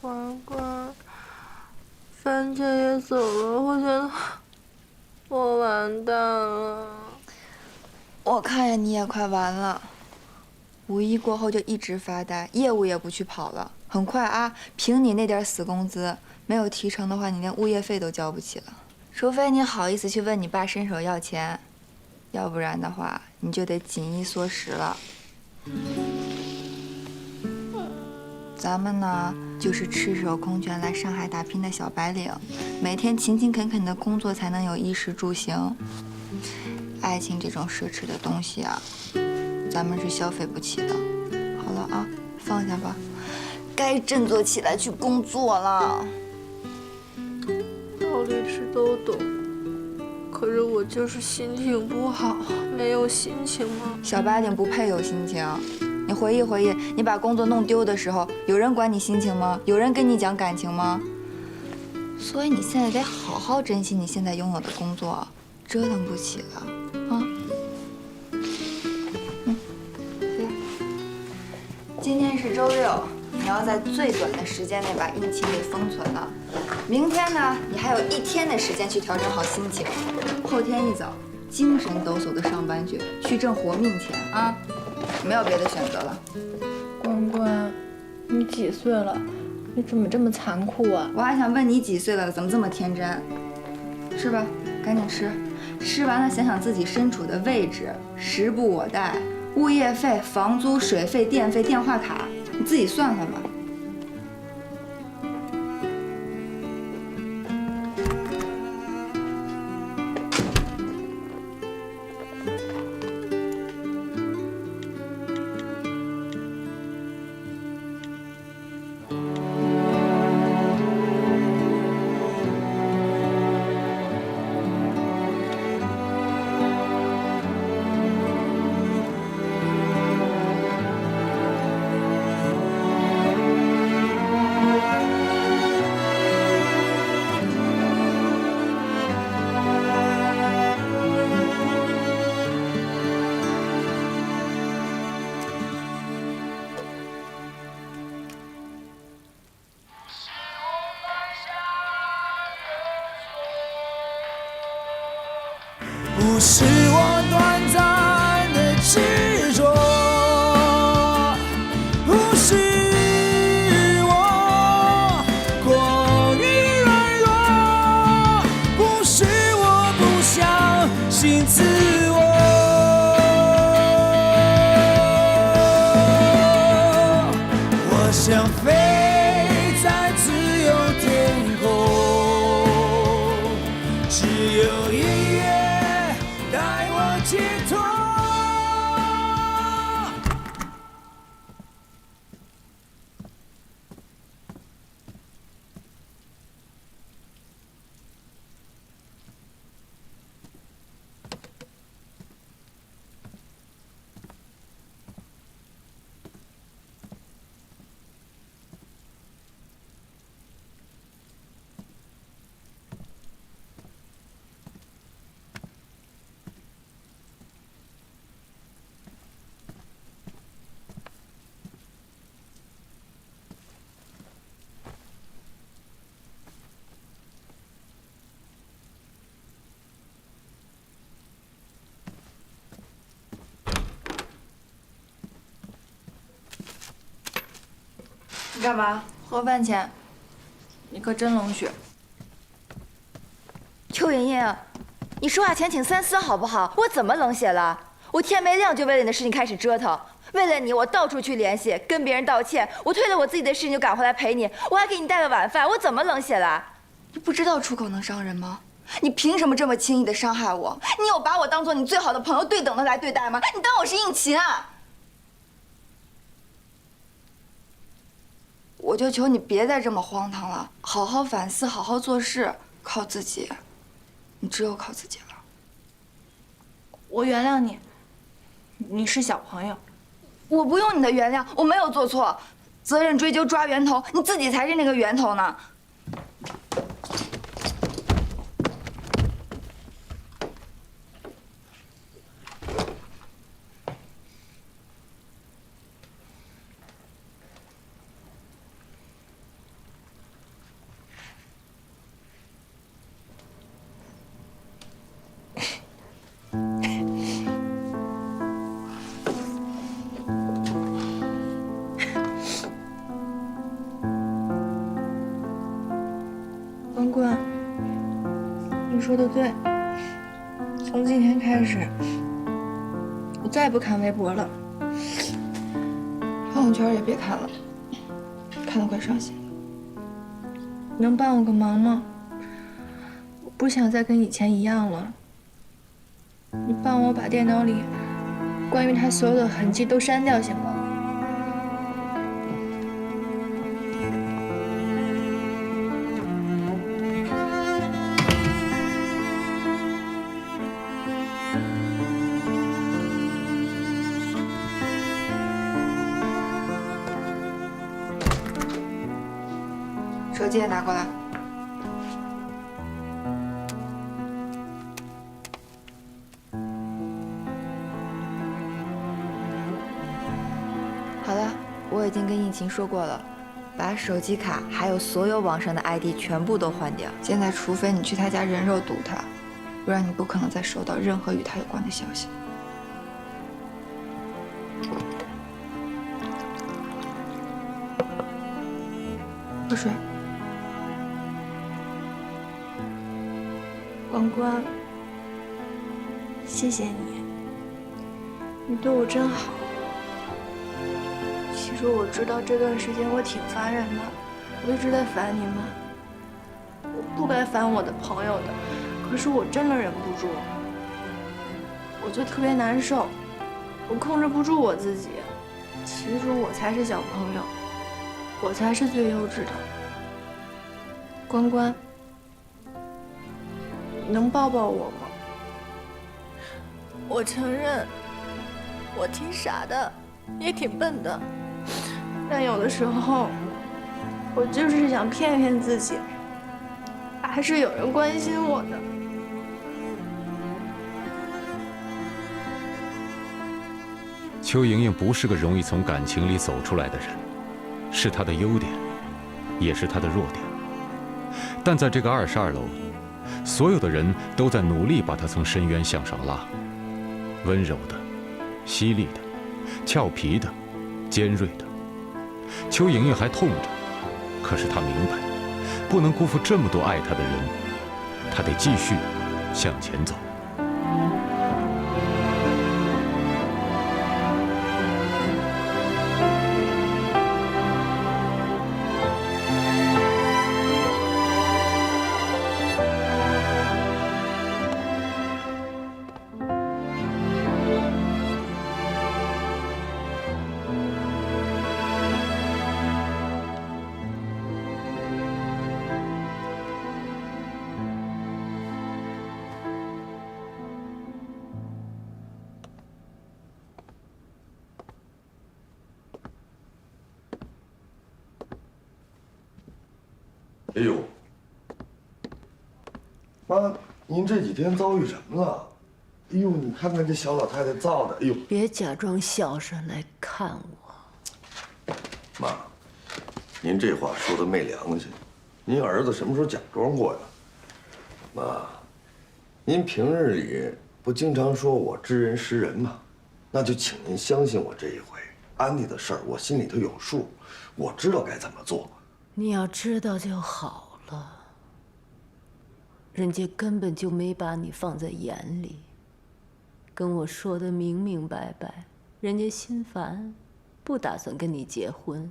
关关，番茄也走了，我觉得我完蛋了。我看呀，你也快完了。5·1过后就一直发呆，业务也不去跑了。很快啊，凭你那点死工资，没有提成的话，你连物业费都交不起了。除非你好意思去问你爸伸手要钱，要不然的话，你就得紧衣缩食了。咱们呢，就是赤手空拳来上海打拼的小白领，每天勤勤恳恳的工作才能有衣食住行。爱情这种奢侈的东西啊，咱们是消费不起的。好了啊，放下吧，该振作起来去工作了。道理是都懂，可是我就是心情不好，没有心情嘛。小白领不配有心情。你回忆回忆，你把工作弄丢的时候，有人管你心情吗？有人跟你讲感情吗？所以你现在得好好珍惜你现在拥有的工作，折腾不起了啊。来，今天是周6，你要在最短的时间内把印期给封存了。明天呢，你还有1天的时间去调整好心情。后天一早，精神抖擞的上班去挣活命钱啊！没有别的选择了。关关，你几岁了？你怎么这么残酷啊？我还想问你几岁了，怎么这么天真？吃吧，赶紧吃。吃完了想想自己身处的位置，时不我待，物业费、房租、水费、电费、电话卡，你自己算算吧。不是我短暂的执着，不是我过于软弱，不是我不相信自我。我想飞在自由天空，只有音乐带我解脱。你干嘛？喝饭钱。你可真冷血。邱莹莹，你说话前请三思好不好？我怎么冷血了？我天没亮就为了你的事情开始折腾，为了你我到处去联系，跟别人道歉，我推了我自己的事情就赶回来陪你，我还给你带了晚饭，我怎么冷血了？你不知道出口能伤人吗？你凭什么这么轻易的伤害我？你有把我当做你最好的朋友对等的来对待吗？你当我是应勤啊？我就求你别再这么荒唐了，好好反思，好好做事，靠自己。你只有靠自己了。我原谅你，你是小朋友。我不用你的原谅，我没有做错。责任追究抓源头，你自己才是那个源头呢。说的对，从今天开始，我再也不看微博了，朋友圈也别看了，看了会伤心。能帮我个忙吗？我不想再跟以前一样了。你帮我把电脑里关于他所有的痕迹都删掉，行吗？手机也拿过来。好了，我已经跟应勤说过了，把手机卡还有所有网上的 ID 全部都换掉。现在，除非你去他家人肉堵他，不然你不可能再收到任何与他有关的消息。喝水。王冠，谢谢你，你对我真好。其实我知道这段时间我挺烦人的，我一直在烦你们。我不该烦我的朋友的，可是我真的忍不住，我就特别难受，我控制不住我自己。其实我才是小朋友，我才是最幼稚的。关关，你能抱抱我吗？我承认，我挺傻的，也挺笨的，但有的时候，我就是想骗骗自己，还是有人关心我的。邱莹莹不是个容易从感情里走出来的人，是她的优点，也是她的弱点。但在这个22楼，所有的人都在努力把她从深渊向上拉。温柔的、犀利的、俏皮的、尖锐的，邱莹莹还痛着，可是她明白，不能辜负这么多爱她的人，她得继续向前走。哎呦，妈，您这几天遭遇什么了？哎呦，你看看这小老太太造的，哎呦！别假装孝顺来看我。妈，您这话说的没良心。您儿子什么时候假装过呀？妈，您平日里不经常说我知人识人吗？那就请您相信我这一回，安迪的事儿我心里头有数，我知道该怎么做。你要知道就好了。人家根本就没把你放在眼里，跟我说的明明白白，人家心烦，不打算跟你结婚，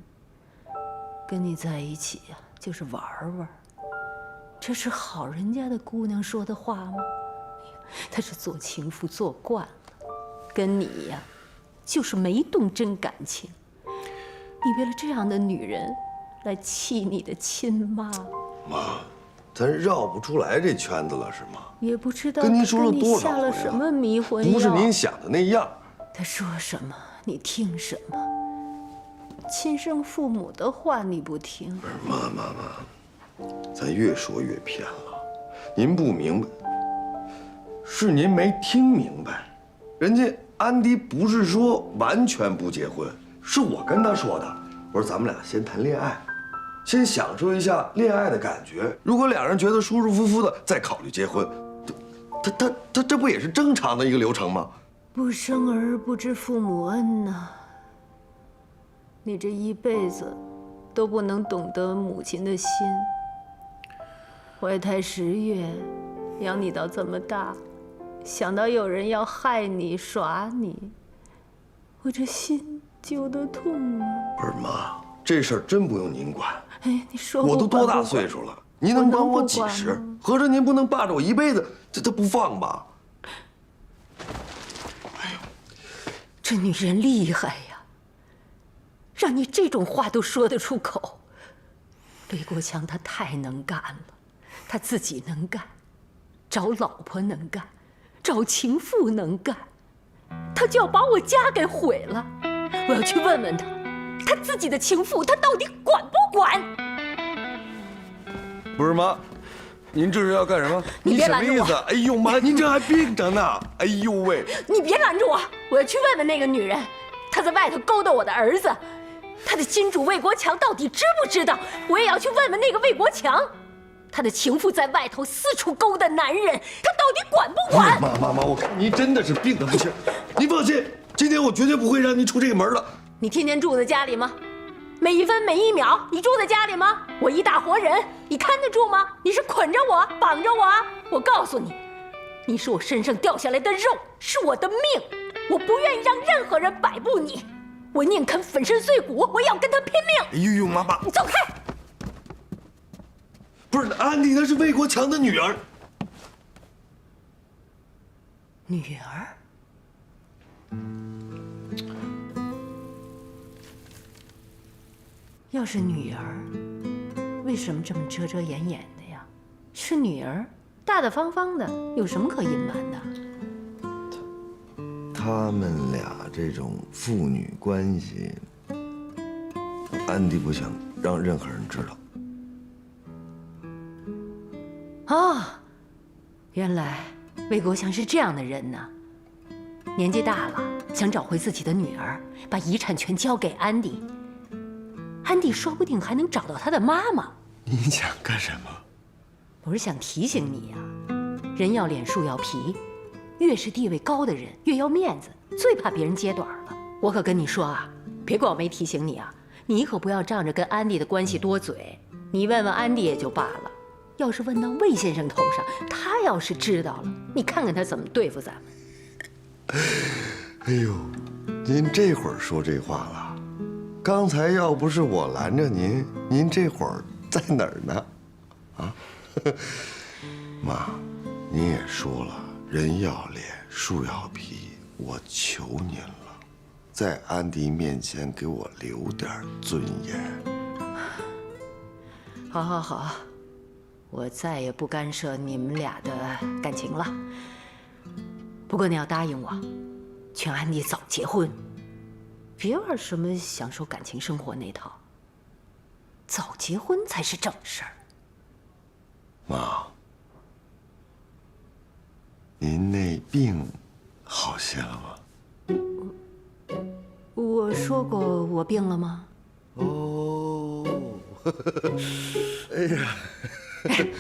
跟你在一起呀，就是玩玩。这是好人家的姑娘说的话吗？她是做情妇做惯了，跟你呀，就是没动真感情。你为了这样的女人，来气你的亲妈？妈，咱绕不出来这圈子了是吗？也不知道跟您说了多少下了什么迷魂药？不是您想的那样。他说什么你听什么？亲生父母的话你不听？不是妈，咱越说越偏了。您不明白，是您没听明白。人家安迪不是说完全不结婚，是我跟他说的。我说咱们俩先谈恋爱，先享受一下恋爱的感觉。如果两人觉得舒舒服服的，再考虑结婚。他这不也是正常的一个流程吗？不生儿不知父母恩呐。你这一辈子都不能懂得母亲的心。怀胎10月，养你到这么大，想到有人要害你、耍你，我这心揪得痛啊！不是妈，这事儿真不用您管。哎，你说我都多大管不管岁数了，您能帮我几时我能不管吗？合着您不能霸着我一辈子，这不放吧？这女人厉害呀，让你这种话都说得出口。魏国强他太能干了，他自己能干，找老婆能干，找情妇能干，他就要把我家给毁了。我要去问问他，他自己的情妇他到底管不管？不是妈，您这是要干什么？你别什么拦着我意思？哎呦妈，您这还病着呢！哎呦喂！你别拦着我，我要去问问那个女人，她在外头勾搭我的儿子，她的金主魏国强到底知不知道？我也要去问问那个魏国强，他的情妇在外头四处勾搭男人，他到底管不管？妈，我看您真的是病得不轻。您放心，今天我绝对不会让您出这个门的。你天天住在家里吗？每一分每一秒你住在家里吗？我一大活人，你看得住吗？你是捆着我，绑着我啊！我告诉你，你是我身上掉下来的肉，是我的命，我不愿意让任何人摆布你，我宁肯粉身碎骨，我也要跟他拼命！哎呦，妈，你走开！不是安迪，那是魏国强的女儿。女儿？要是女儿，为什么这么遮遮掩掩的呀？是女儿，大大方方的，有什么可隐瞒的？他们俩这种父女关系，安迪不想让任何人知道。哦，原来魏国强是这样的人呢。年纪大了，想找回自己的女儿，把遗产全交给安迪。安迪说不定还能找到他的妈妈。您想干什么？我是想提醒你啊，人要脸树要皮，越是地位高的人越要面子，最怕别人揭短了。我可跟你说啊，别怪我没提醒你啊，你可不要仗着跟安迪的关系多嘴。你问问安迪也就罢了，要是问到魏先生头上，他要是知道了，你看看他怎么对付咱们。哎呦，您这会儿说这话了。刚才要不是我拦着您，您这会儿在哪儿呢？啊，妈，您也说了，人要脸，树要皮，我求您了，在安迪面前给我留点尊严。好好好，我再也不干涉你们俩的感情了。不过你要答应我，劝安迪早结婚。别玩什么享受感情生活那套，早结婚才是正事儿。妈，您那病好些了吗？我说过我病了吗？哦，哎呀，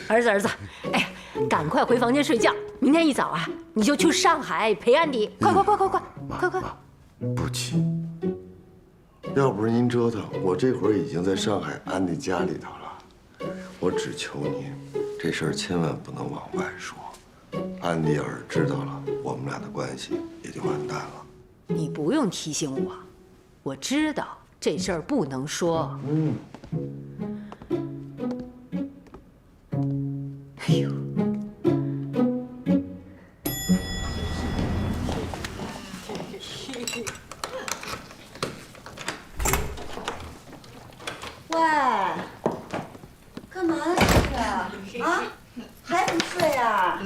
儿子，哎呀，赶快回房间睡觉。明天一早啊，你就去上海陪安迪。快！不急。要不是您折腾，我这会儿已经在上海安迪家里头了。我只求您，这事儿千万不能往外说。安迪要是知道了，我们俩的关系也就完蛋了。你不用提醒我，我知道这事儿不能说。哎呦。喂，干嘛呢这是？啊，还不睡啊？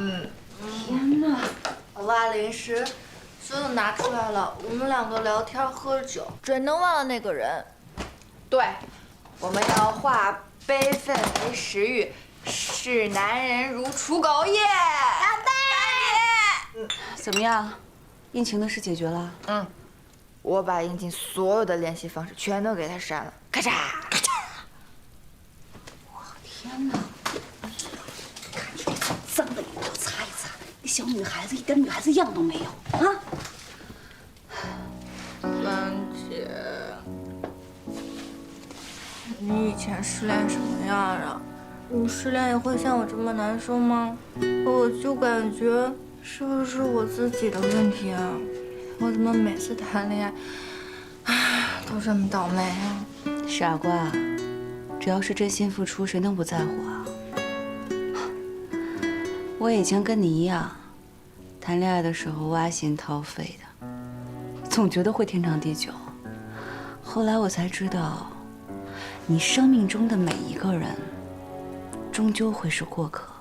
天哪！我把零食所有拿出来了，我们两个聊天喝酒，准能忘了那个人。对，我们要化悲愤为食欲，视男人如刍狗耶！干杯！怎么样？应勤的事解决了？我把应勤所有的联系方式全都给他删了，咔嚓咔嚓。天哪！看你这嘴脏的，你给我擦一擦。那小女孩子一点女孩子样都没有啊！兰姐，你以前失恋什么样啊？你失恋也会像我这么难受吗？我就感觉是不是我自己的问题啊？我怎么每次谈恋爱，都这么倒霉啊？傻瓜，只要是真心付出，谁能不在乎啊？我以前跟你一样，谈恋爱的时候挖心掏肺的，总觉得会天长地久。后来我才知道，你生命中的每一个人，终究会是过客，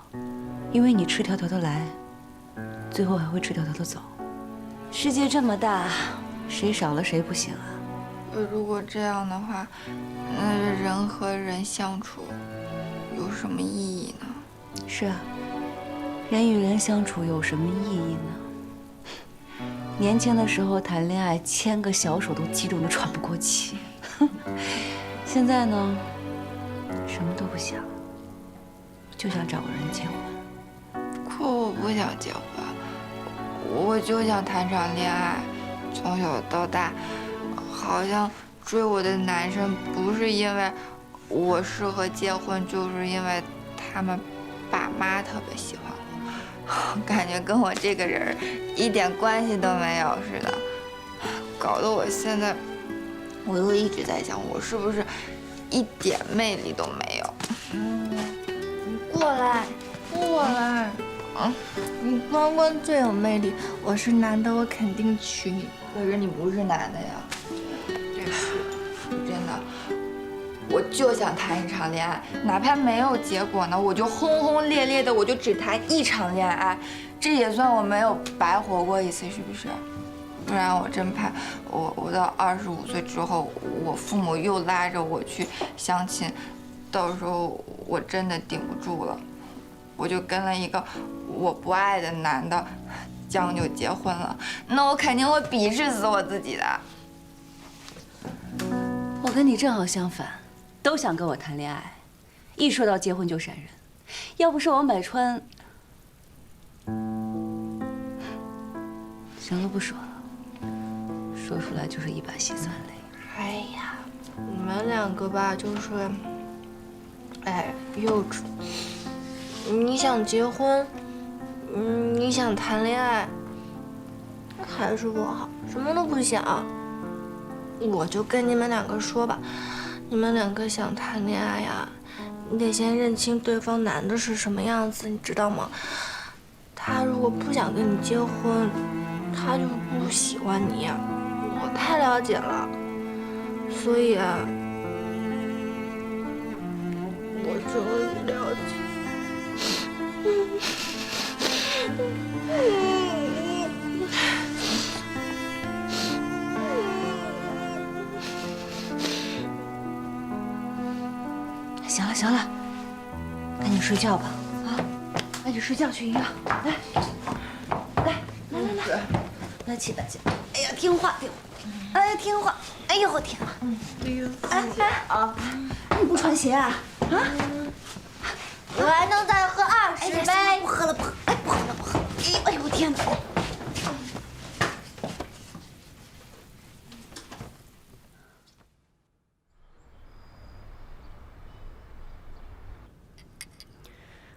因为你赤条条的来，最后还会赤条条的走。世界这么大，谁少了谁不行啊？如果这样的话，那人和人相处有什么意义呢？是啊，人与人相处有什么意义呢？年轻的时候谈恋爱，牵个小手都激动得喘不过气。现在呢，什么都不想，就想找个人结婚。可我不想结婚，我就想谈场恋爱。从小到大，好像追我的男生不是因为我适合结婚，就是因为他们爸妈特别喜欢我，感觉跟我这个人一点关系都没有似的，搞得我现在我又一直在想，我是不是一点魅力都没有？你过来，过来。你关关最有魅力，我是男的，我肯定娶你。可是你不是男的呀，这是真的。我就想谈一场恋爱，哪怕没有结果呢，我就轰轰烈烈的，我就只谈一场恋爱，这也算我没有白活过一次，是不是？不然我真怕我到25岁之后，我父母又拉着我去相亲，到时候我真的顶不住了。我就跟了一个我不爱的男的将就结婚了，那我肯定会鄙视死我自己的。我跟你正好相反，都想跟我谈恋爱，一说到结婚就闪人。要不是王百川，行了，不说了，说出来就是一把辛酸泪。哎呀，你们两个吧，就是，幼稚。你想结婚，你想谈恋爱，还是我好，什么都不想。我就跟你们两个说吧，你们两个想谈恋爱呀，你得先认清对方男的是什么样子，你知道吗？他如果不想跟你结婚，他就不喜欢你，我太了解了，所以啊，我终于了解。行了行了，赶紧睡觉吧，啊，赶紧睡觉去营养。来起来起来，哎呀，听话听话，哎听话，哎呦我天哪，你不穿鞋啊？啊？我还能再喝20杯。不喝了不喝，哎不喝了不喝，哎呦我天哪！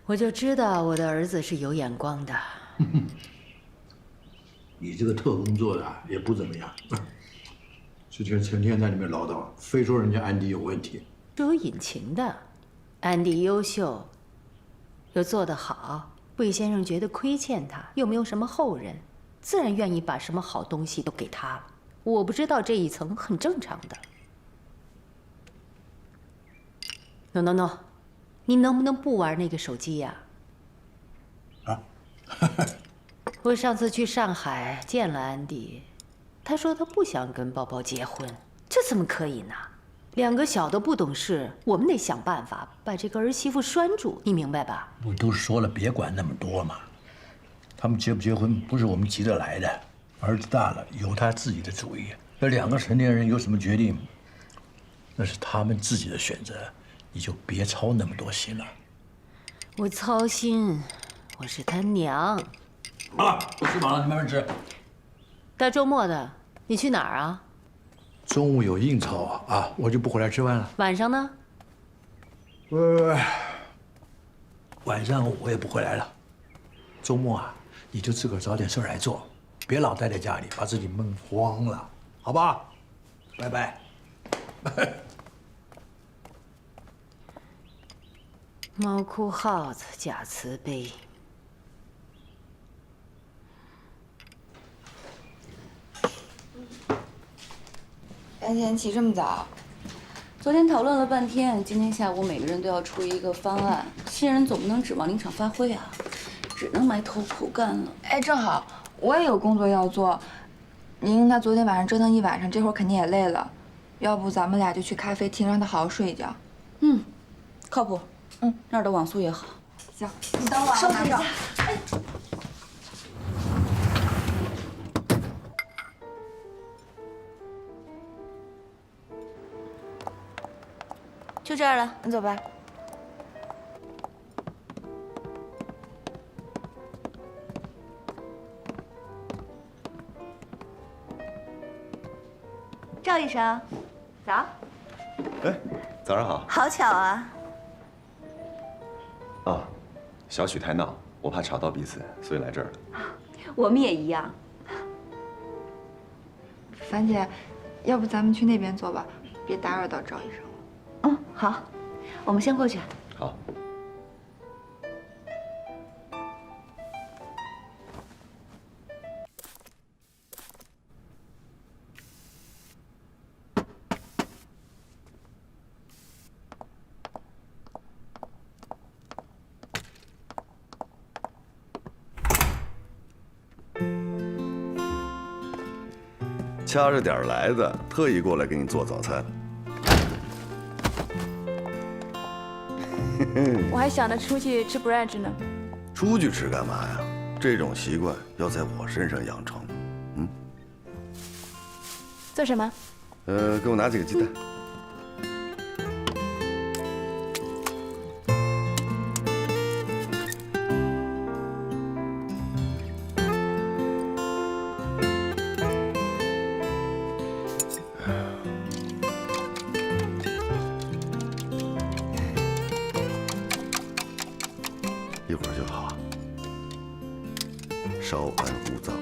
我就知道我的儿子是有眼光的。你这个特工做的也不怎么样，之前成天在里面唠叨，非说人家安迪有问题。是有隐情的，安迪优秀，又做得好，魏先生觉得亏欠他，又没有什么后人，自然愿意把什么好东西都给他了。我不知道这一层很正常的。No， 你能不能不玩那个手机呀？啊？我上次去上海见了安迪，他说他不想跟宝宝结婚，这怎么可以呢？两个小的不懂事，我们得想办法把这个儿媳妇拴住，你明白吧？我都说了，别管那么多嘛。他们结不结婚不是我们急得来的，儿子大了有他自己的主意。那两个成年人有什么决定，那是他们自己的选择，你就别操那么多心了。我操心，我是他娘。好了，我吃饱了，你慢慢吃。大周末的，你去哪儿啊？中午有应酬啊，我就不回来吃饭了。晚上呢？晚上我也不回来了。周末啊，你就自个儿找点事儿来做，别老待在家里，把自己闷慌了，好不好？拜拜。猫哭耗子假慈悲。杨姐，你起这么早？昨天讨论了半天，今天下午每个人都要出一个方案。新人总不能指望临场发挥啊，只能埋头苦干了。哎，正好我也有工作要做。宁宁她昨天晚上折腾一晚上，这会儿肯定也累了。要不咱们俩就去咖啡厅，让她好好睡一觉。嗯，靠谱。那儿的网速也好。行，你等我，收拾着。哎。就这儿了，你走吧。赵医生，早。哎，早上好。好巧啊。啊，小许太闹，我怕吵到彼此，所以来这儿了。我们也一样。樊姐，要不咱们去那边坐吧，别打扰到赵医生了。嗯，好，我们先过去。好。掐着点儿来的，特意过来给你做早餐。我还想着出去吃 brunch 呢。出去吃干嘛呀？这种习惯要在我身上养成。做什么？给我拿几个鸡蛋。一会儿就好，稍安勿躁。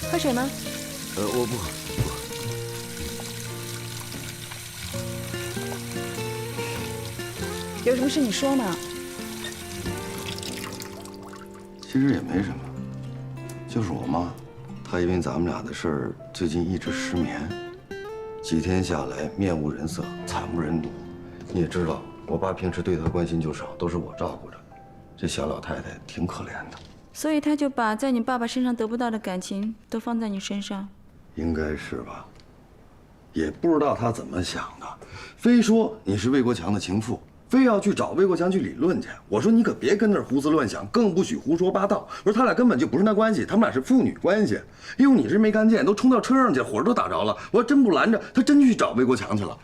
喝水吗？我不喝。有什么事你说嘛。其实也没什么，就是我妈，她因为咱们俩的事儿，最近一直失眠，几天下来面无人色，惨不忍睹。你也知道，我爸平时对她关心就少，都是我照顾着，这小老太太挺可怜的。所以他就把在你爸爸身上得不到的感情都放在你身上。应该是吧，也不知道他怎么想的，非说你是魏国强的情妇。非要去找魏国强去理论去，我说你可别跟那儿胡思乱想，更不许胡说八道。我说他俩根本就不是那关系，他们俩是父女关系。哎呦，你这没看见，都冲到车上去，火都打着了。我要真不拦着，他真去找魏国强去了。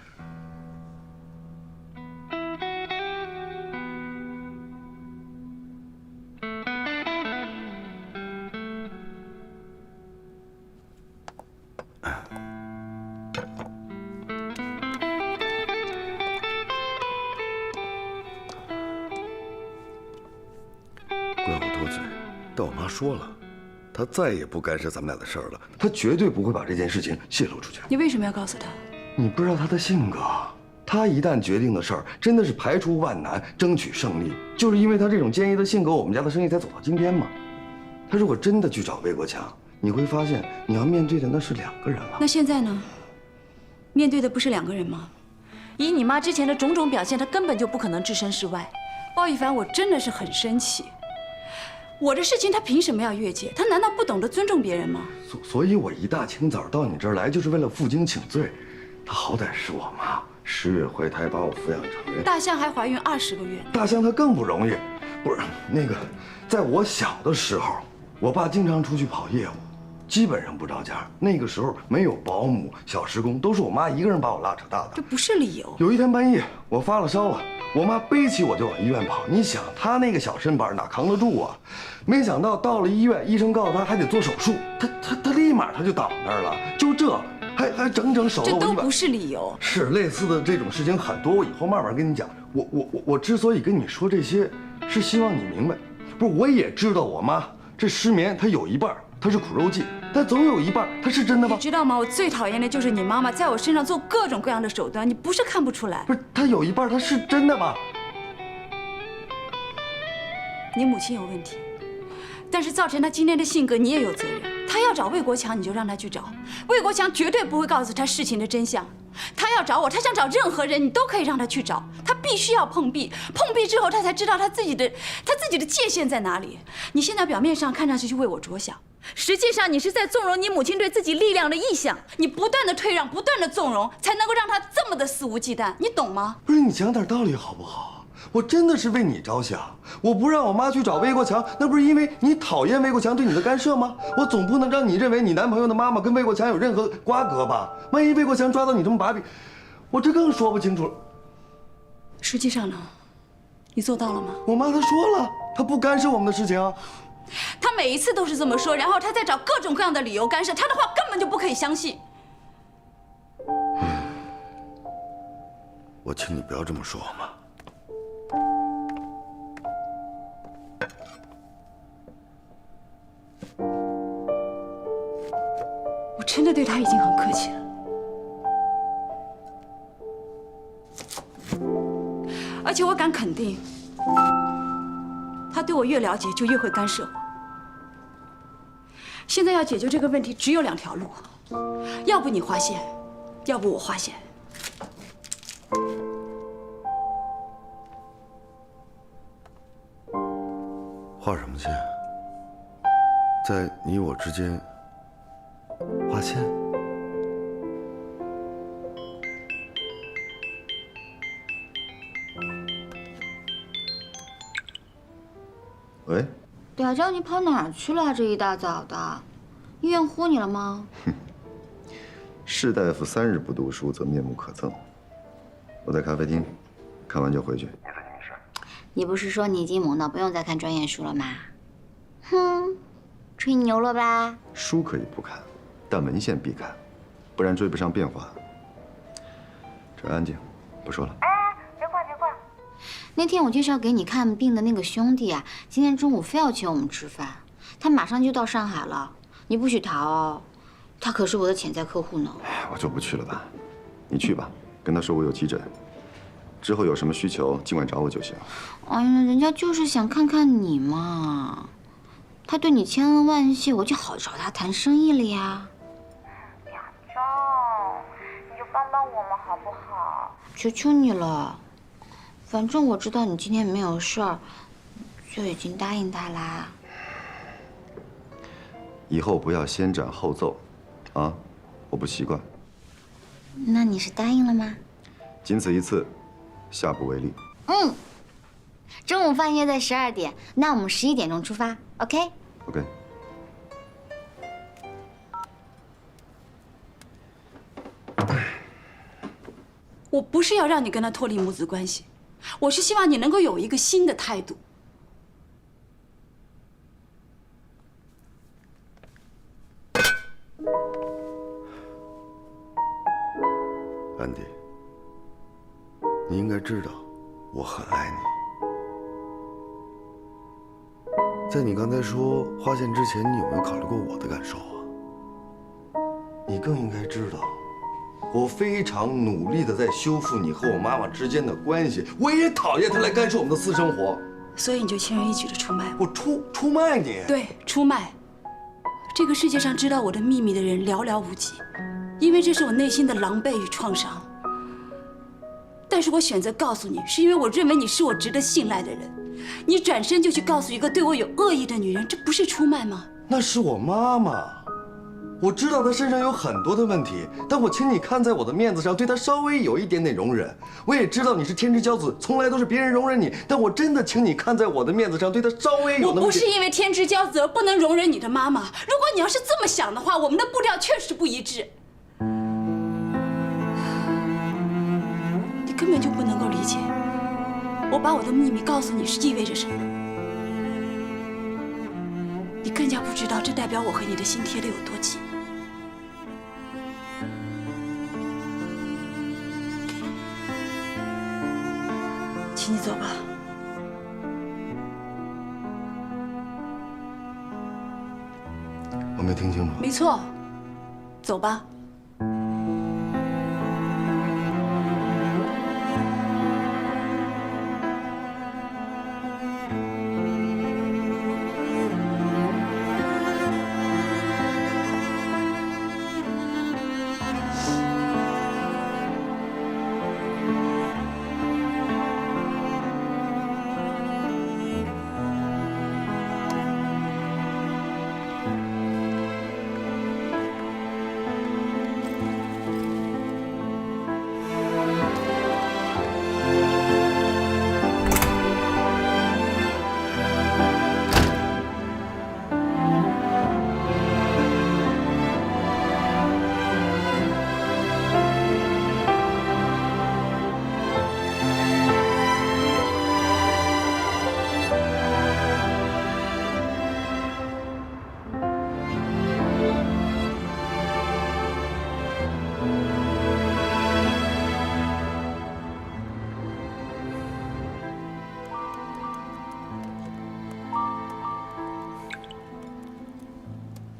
怪我多嘴，但我妈说了，她再也不干涉咱们俩的事儿了，她绝对不会把这件事情泄露出去。你为什么要告诉他？你不知道她的性格，她一旦决定的事儿，真的是排除万难，争取胜利。就是因为她这种坚毅的性格，我们家的生意才走到今天嘛。她如果真的去找魏国强，你会发现你要面对的那是两个人了。那现在呢？面对的不是两个人吗？以你妈之前的种种表现，她根本就不可能置身事外。包奕凡，我真的是很生气。我的事情他凭什么要越界？他难道不懂得尊重别人吗？所以我一大清早到你这儿来，就是为了负荆请罪。她好歹是我妈，10月怀胎把我抚养成人。大象还怀孕20个月。大象她更不容易，不是那个，在我小的时候，我爸经常出去跑业务，基本上不着家。那个时候没有保姆、小时工，都是我妈一个人把我拉扯大的。这不是理由。有一天半夜，我发了烧了，我妈背起我就往医院跑。你想，她那个小身板哪扛得住啊？没想到到了医院，医生告诉她还得做手术，她立马就倒那儿了。就这，还整整守了我100。这都不是理由。是类似的这种事情很多，我以后慢慢跟你讲。我之所以跟你说这些，是希望你明白，不是我也知道我妈这失眠，她有一半她是苦肉计，但总有一半她是真的吧？你知道吗？我最讨厌的就是你妈妈在我身上做各种各样的手段，你不是看不出来。不是，她有一半她是真的吧？你母亲有问题，但是造成她今天的性格，你也有责任。她要找魏国强，你就让她去找。魏国强绝对不会告诉她事情的真相。她要找我，她想找任何人，你都可以让她去找。她必须要碰壁，碰壁之后，她才知道她自己的界限在哪里。你现在表面上看上去是为我着想，实际上你是在纵容你母亲对自己力量的臆想。你不断的退让，不断的纵容，才能够让她这么的肆无忌惮。你懂吗？不是，你讲点道理好不好？我真的是为你着想，我不让我妈去找魏国强，那不是因为你讨厌魏国强对你的干涉吗？我总不能让你认为你男朋友的妈妈跟魏国强有任何瓜葛吧？万一魏国强抓到你这么把柄，我这更说不清楚了。实际上呢，你做到了吗？我妈她说了，她不干涉我们的事情啊。她每一次都是这么说，然后她再找各种各样的理由干涉，她的话根本就不可以相信。我请你不要这么说，好吗？我真的对他已经很客气了，而且我敢肯定，他对我越了解就越会干涉我。现在要解决这个问题，只有2条路，要不你划线，要不我划线。划什么线？在你我之间划线？喂？嗲娇，你跑哪儿去了？这一大早的，医院呼你了吗？士大夫3日不读书，则面目可憎。我在咖啡厅，看完就回去。你自己没事。你不是说你已经猛到不用再看专业书了吗？哼，吹牛了吧？书可以不看，但文献必看，不然追不上变化。这安静，不说了。别挂别挂。那天我介绍给你看病的那个兄弟啊，今天中午非要请我们吃饭，他马上就到上海了，你不许逃哦。他可是我的潜在客户呢。我就不去了吧，你去吧，跟他说我有急诊，之后有什么需求尽管找我就行。哎呀，人家就是想看看你嘛，他对你千恩万谢，我就好找他谈生意了呀。嗲娇，你就帮帮我们好不好？求求你了，反正我知道你今天没有事儿，就已经答应他啦。以后不要先斩后奏，啊，我不习惯。那你是答应了吗？仅此一次，下不为例。嗯。中午饭约在12点，那我们11点钟出发 ，OK？ OK。我不是要让你跟他脱离母子关系，我是希望你能够有一个新的态度。安迪，你应该知道，我很爱你。在你刚才说划线之前，你有没有考虑过我的感受啊？你更应该知道，我非常努力的在修复你和我妈妈之间的关系，我也讨厌她来干涉我们的私生活。所以你就轻而易举的出卖我。我出卖你？对，出卖。这个世界上知道我的秘密的人寥寥无几，因为这是我内心的狼狈与创伤。但是我选择告诉你，是因为我认为你是我值得信赖的人。你转身就去告诉一个对我有恶意的女人，这不是出卖吗？那是我妈妈，我知道他身上有很多的问题，但我请你看在我的面子上，对他稍微有一点点容忍。我也知道你是天之骄子，从来都是别人容忍你，但我真的请你看在我的面子上，对他稍微有那么点。我不是因为天之骄子而不能容忍你的妈妈。如果你要是这么想的话，我们的步调确实不一致。你根本就不能够理解，我把我的秘密告诉你是意味着什么。你更加不知道这代表我和你的心贴得有多近。请你走吧。我没听清楚。没错，走吧。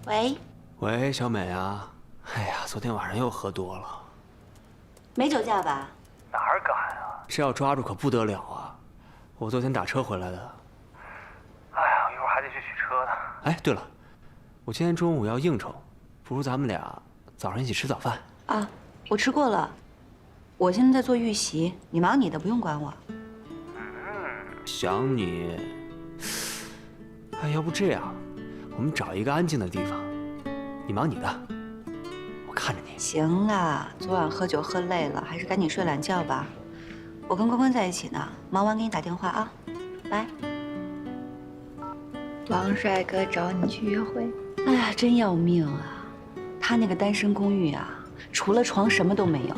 喂，喂，小美啊，哎呀，昨天晚上又喝多了，没酒驾吧？哪儿敢啊！这要抓住可不得了啊！我昨天打车回来的。哎呀，一会儿还得去取车呢。哎，对了，我今天中午要应酬，不如咱们俩早上一起吃早饭啊？我吃过了，我现在在做预习，你忙你的，不用管我。想你。哎，要不这样，我们找一个安静的地方，你忙你的，我看着你。行了，昨晚喝酒喝累了，还是赶紧睡懒觉吧。我跟关关在一起呢，忙完给你打电话啊，拜。王帅哥找你去约会，哎呀，真要命啊！他那个单身公寓啊，除了床什么都没有，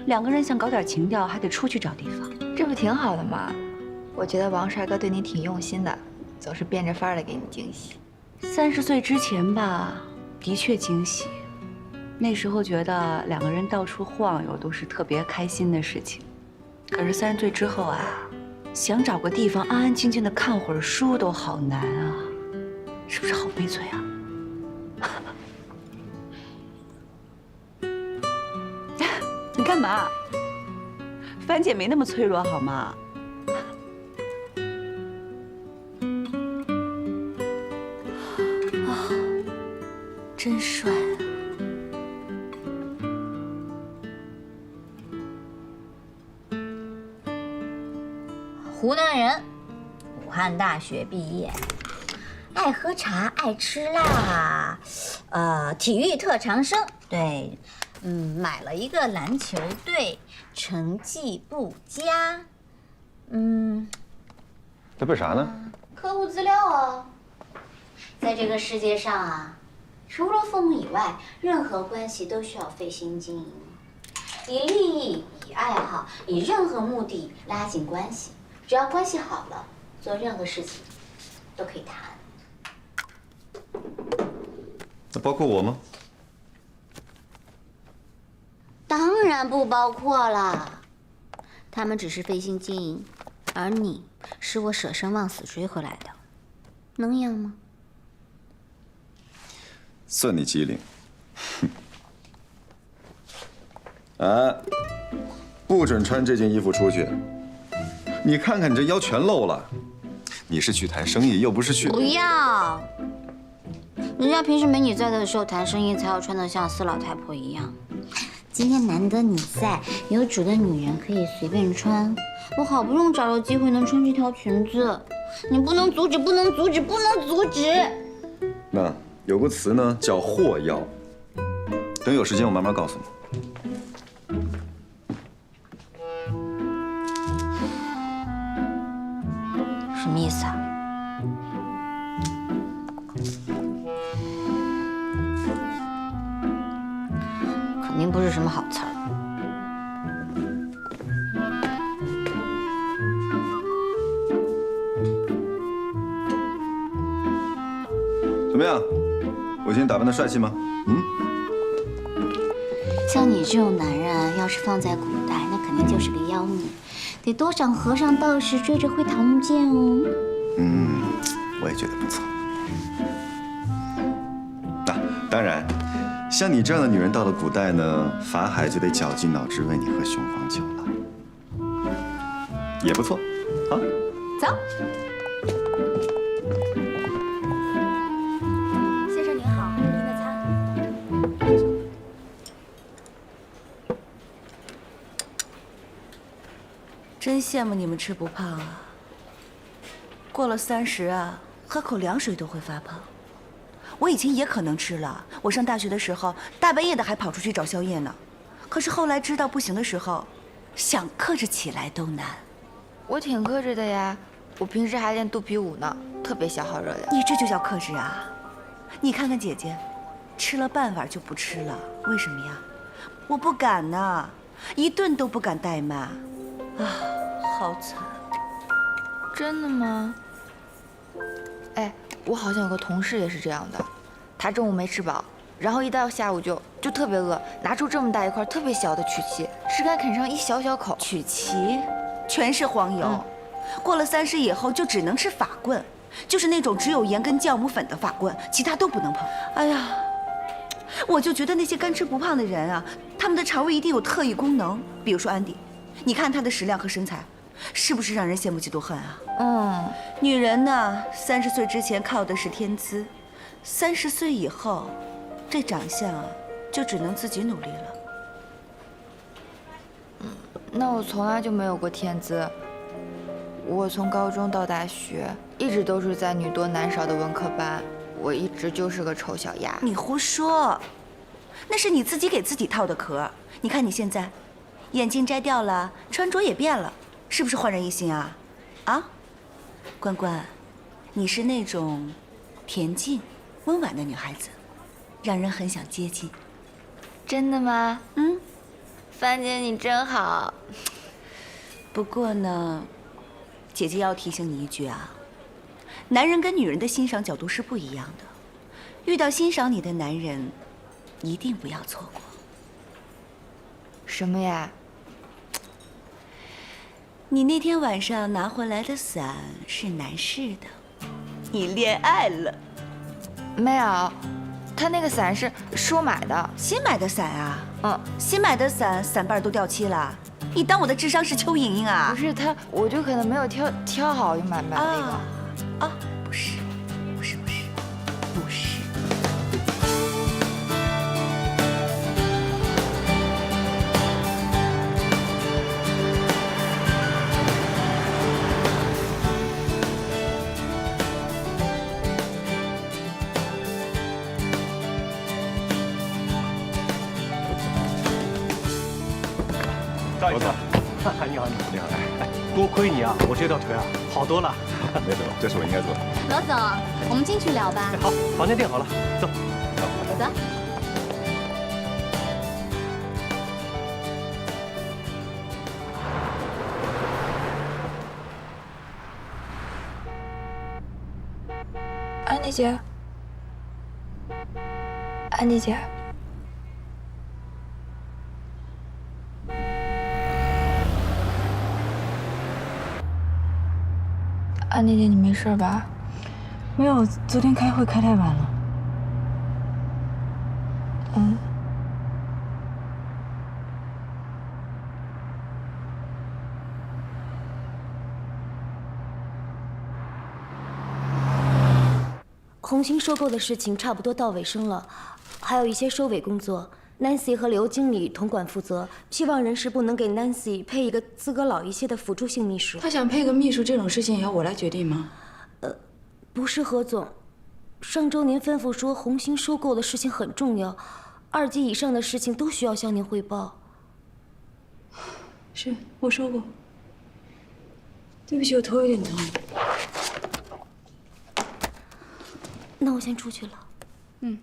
两个人想搞点情调，还得出去找地方。这不挺好的吗？我觉得王帅哥对你挺用心的，总是变着法儿的给你惊喜。30岁之前吧，的确惊喜。那时候觉得两个人到处晃悠都是特别开心的事情。可是30岁之后啊，想找个地方安安静静的看会儿书都好难啊，是不是好悲催啊？你干嘛？樊姐没那么脆弱好吗？真帅啊！湖南人，武汉大学毕业，爱喝茶，爱吃辣，体育特长生。对，买了一个篮球队，成绩不佳。这为啥呢？客户资料啊，在这个世界上啊，除了父母以外，任何关系都需要费心经营，以利益、以爱好、以任何目的拉近关系。只要关系好了，做任何事情都可以谈。那包括我吗？当然不包括了，他们只是费心经营，而你是我舍生忘死追回来的，能一样吗？算你机灵。啊，不准穿这件衣服出去。你看看你这腰全露了，你是去谈生意，又不是去……不要，人家平时没你在的时候谈生意才要穿得像死老太婆一样。今天难得你在，有主的女人可以随便穿。我好不容易找到机会能穿这条裙子，你不能阻止，不能阻止，不能阻止。那有个词呢叫“祸要”，等有时间我慢慢告诉你。什么意思啊？肯定不是什么好词儿。怎么样？我今天打扮的帅气吗？像你这种男人，要是放在古代，那肯定就是个妖孽，得多少和尚道士追着会桃木剑哦。我也觉得不错。当然，像你这样的女人到了古代呢，法海就得绞尽脑汁为你喝雄黄酒了，也不错，啊。走。先生您好，您的餐。真羡慕你们吃不胖啊！过了30啊，喝口凉水都会发胖。我以前也可能吃了，我上大学的时候大半夜的还跑出去找宵夜呢。可是后来知道不行的时候，想克制起来都难。我挺克制的呀，我平时还练肚皮舞呢，特别消耗热量。你这就叫克制啊！你看看姐姐，吃了半碗就不吃了，为什么呀？我不敢呐，一顿都不敢怠慢。啊，好惨！真的吗？哎，我好像有个同事也是这样的，他中午没吃饱，然后一到下午就特别饿，拿出这么大一块特别小的曲奇，吃干啃上一小小口。曲奇，全是黄油。过了30以后就只能吃法棍，就是那种只有盐跟酵母粉的法棍，其他都不能碰。哎呀，我就觉得那些干吃不胖的人啊，他们的肠胃一定有特异功能。比如说安迪，你看他的食量和身材，是不是让人羡慕嫉妒恨啊？女人呢，30岁之前靠的是天资，30岁以后，这长相啊，就只能自己努力了。那我从来就没有过天资。我从高中到大学，一直都是在女多男少的文科班，我一直就是个丑小鸭。你胡说，那是你自己给自己套的壳。你看你现在，眼镜摘掉了，穿着也变了，是不是焕然一新啊？啊，关关，你是那种恬静、温婉的女孩子，让人很想接近。真的吗？帆姐你真好。不过呢，姐姐要提醒你一句啊，男人跟女人的欣赏角度是不一样的。遇到欣赏你的男人，一定不要错过。什么呀？你那天晚上拿回来的伞是男士的，你恋爱了？没有，他那个伞是我买的，新买的伞啊。新买的伞，伞瓣都掉漆了。你当我的智商是邱莹莹啊？不是他，我就可能没有挑好就买那个。不是。赵医生，你好，哎，多亏你啊，我这条腿啊好多了。没事，这是我应该做的。罗总，我们进去聊吧。好，房间订好了，走。走。安妮姐，安妮姐。安妮姐，你没事吧？没有，昨天开会开太晚了。红星收购的事情差不多到尾声了，还有一些收尾工作。Nancy 和刘经理统管负责，希望人事部能给 Nancy 配一个资格老一些的辅助性秘书。他想配个秘书这种事情也要我来决定吗？不是何总，上周您吩咐说红星收购的事情很重要， 2级以上的事情都需要向您汇报。是，我说过。对不起，我头有点疼。那我先出去了。嗯。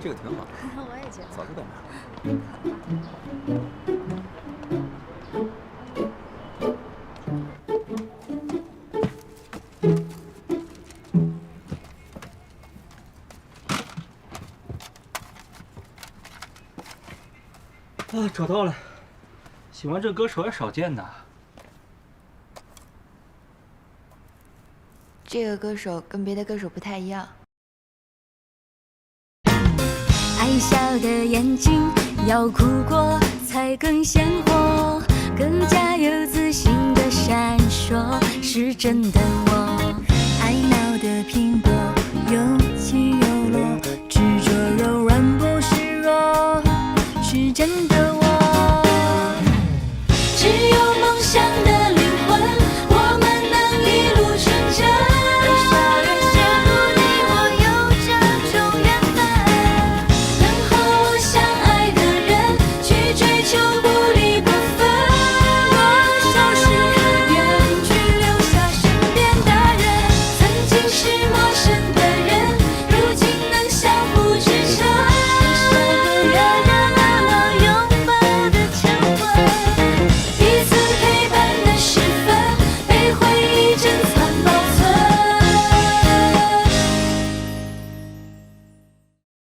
这个挺好，我也觉得早知道买。啊，找到了，喜欢这歌手也少见呐。这个歌手跟别的歌手不太一样。爱笑的眼睛，要哭过才更鲜活，更加有自信的闪烁，是真的我。爱闹的脾